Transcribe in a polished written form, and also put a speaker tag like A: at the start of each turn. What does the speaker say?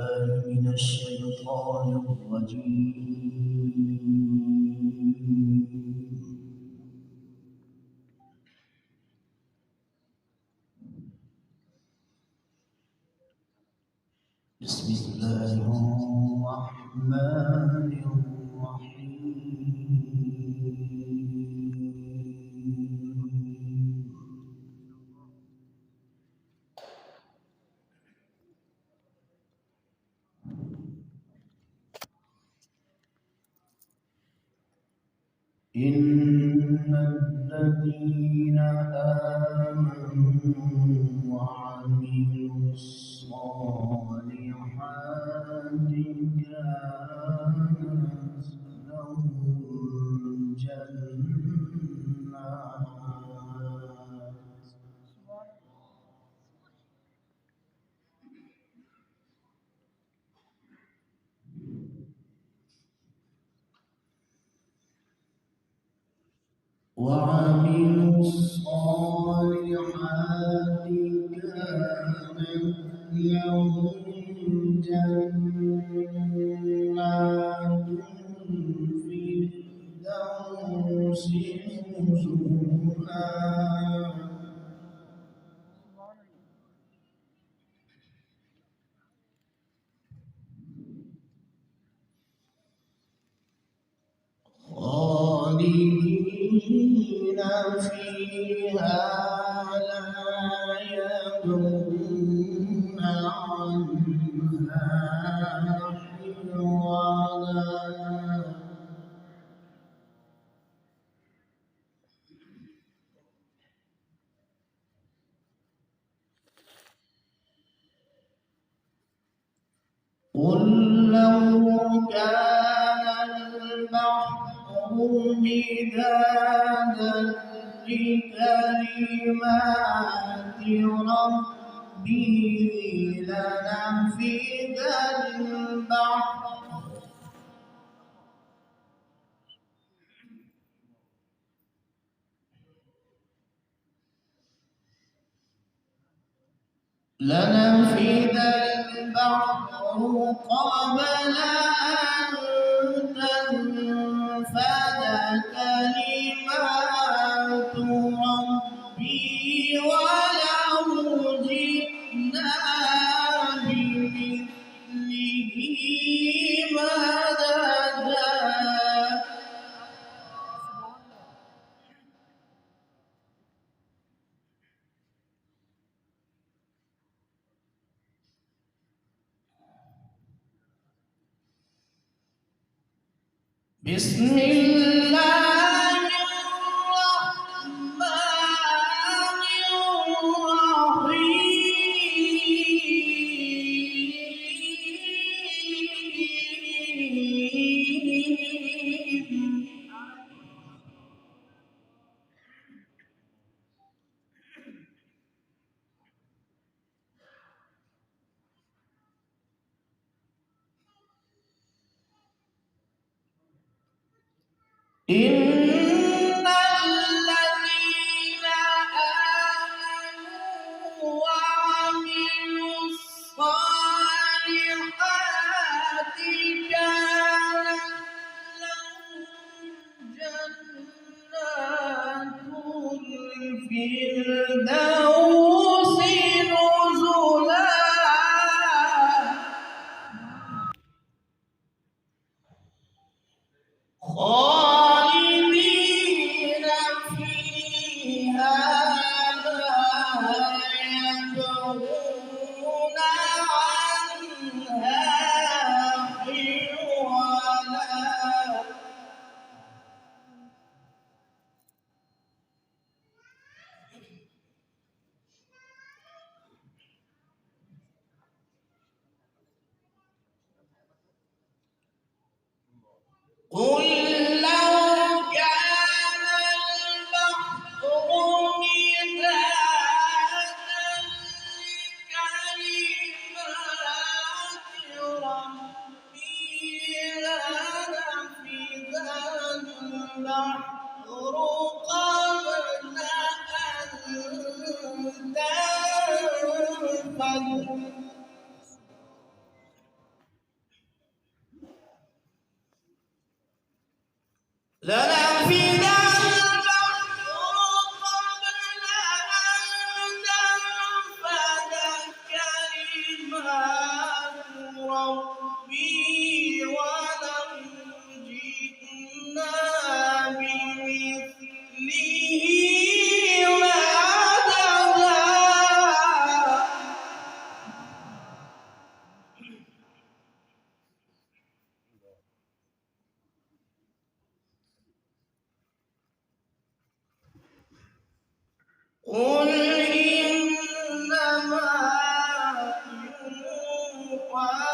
A: بالله من الشيطان الرجيم. بسم الله الرحمن الرحيم. إن الذين آمنوا وعملوا الصالحات كانت لهم جنات وعملوا الصالحات كانت لهم جنات الفردوس نزلا. خالدين فيها لا يبغون عنها حولا. قل لو كان البحر مدادا لكلمات ربي لنفد البحر قبل أن تنفد كلمات ربي ولو جئنا بمثله مددا. بسم الله الرحمن الرحيم. إن الذين آمنوا وعملوا الصالحات كانت لهم جنات الفردوس نزلا. خالدين فيها لا يبغون عنها حولا. قل لو كان البحر مدادا لكلمات ربي لنفد البحر قبل أن تنفد ربي ولم جئنا بمثله مددا قل إنما يوحى